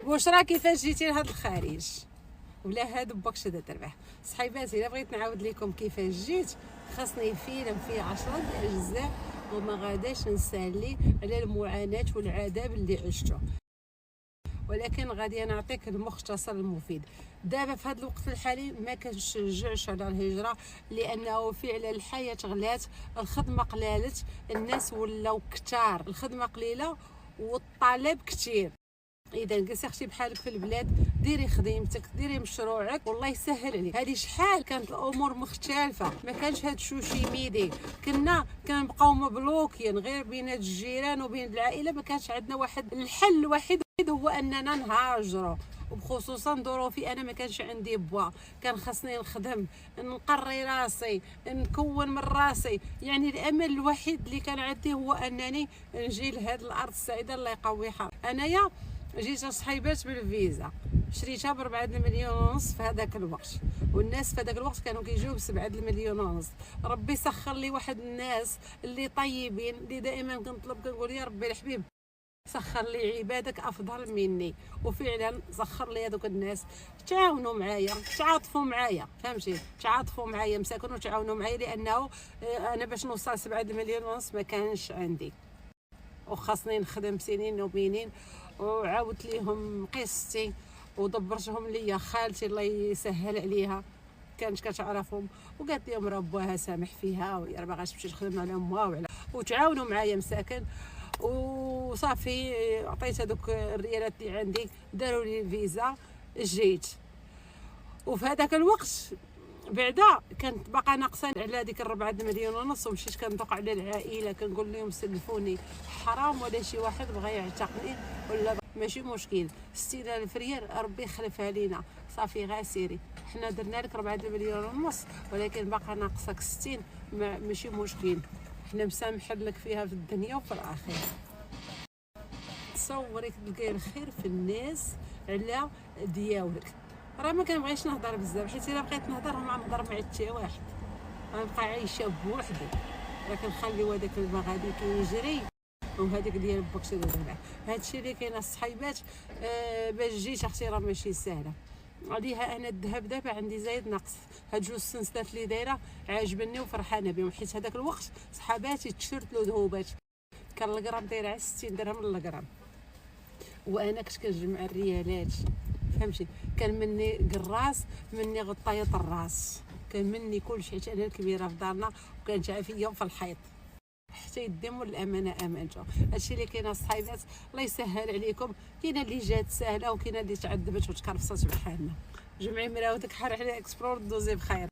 بشرى كيفاش جيتي لهاد الخارج ولا هاد باك شدا تربح. صحيباتي الا بغيت نعاود لكم كيفاش جيت خاصني فيلم فيه 10 اجزاء وما غاداش نسالي على المعاناه والعذاب اللي عشته، ولكن غادي نعطيك المختصر المفيد. دابا في هذا الوقت الحالي ما كنشجعش على الهجره، لانه فعلا الحياه غلات، الخدمه قلالت، الناس ولاو كتار، الخدمه قليله والطلب كثير. اذا جلسي اختي بحالك في البلاد، ديري خدمتك، ديري مشروعك، والله يسهل عليك. هذه شحال كانت الامور مختلفه، ما كانش هاد الشوشي ميدي، كنبقاو مبلوكين غير بين الجيران وبين العائله. ما كانش عندنا واحد الحل الوحيد هو اننا نهاجروا، وبخصوصا ظروفي انا ما كانش عندي بوا، كان خاصني نخدم، نقري راسي، نكون من راسي. يعني الامل الوحيد اللي كان عندي هو انني نجي لهاد الارض السعيده الله يقويها. انايا جيت صحيبات بالفيزا، شريتها ب4 مليون ونص في هذاك الوقت، والناس في هذاك الوقت كانوا كيجيو ب7 مليون ونص. ربي سخر لي واحد الناس اللي طيبين، اللي دائما كنطلب كنقول يا ربي الحبيب سخر لي عبادك افضل مني، وفعلا سخر لي هذوك الناس، تعاونوا معايا، تعاطفوا معايا، فهمتي، تعاطفوا معايا مساكن وتعاونوا معايا، لانه انا باش نوصل 7 مليون ونص ما كانش عندي، وخاصني نخدم سنين وبينين. وعاودت ليهم قصتي ودبرتهم ليا خالتي الله يسهل عليها، كانت كتعرفهم، وقالت لهم راه بواها سامح فيها وهي راه باغاش تمشي تخدم على امها وتعاونوا معايا مساكن. وصافي عطيت هذوك الريالات اللي عندي، داروا لي الفيزا، جيت. وفي هذاك الوقت بعدا كانت باقا ناقصه على هذيك 4 مليون ونص، ومشيت كندق على العائله كنقول لهم سلفوني، حرام ولا شي واحد بغى يعتقني ولا ماشي مشكل، 60,000 ريال ربي يخلفها لينا، صافي غا سيري، حنا درنا لك 4 مليون ونص ولكن باقا ناقصك 60، ماشي مشكل، حنا مسامحين لك فيها في الدنيا وفي الاخره. تصوري تلقاي الخير في الناس على دياولك. راه ما كنبغيش نهضر بزاف، حيت الا بغيت نهضر ما نهضر مع حتى واحد، غنبقى عايشه بوحدي، راه كنخليو هذاك الماء غادي كيجري وهذيك ديال باك شي دابا. هادشي اللي كاين الصحيبات. باش جيت اختي راه ماشي سهله عليها. انا الذهب دابا عندي زايد ناقص، هاد جوج سنسلات اللي دايره عاجبني وفرحانه بهم، حيت هذاك الوقت صحاباتي تشرت له ذهوبات، كان الغرام داير على 60 درهم للغرام، وانا كنت كنجمع الريالات، فهمتي، كان مني قراص، مني غطايه الراس، كان مني كلشي، حيت انا الكبيره في دارنا وكانت عافيه في الحيط حتى يديم والامانه امانته. هادشي اللي كاين الصحيبات، الله يسهل عليكم. كاينه اللي جات سهله وكاينه اللي تعذبت وتكرفصت بحالنا. جمعي مراوتك حر على اكسبلور دوزي بخير.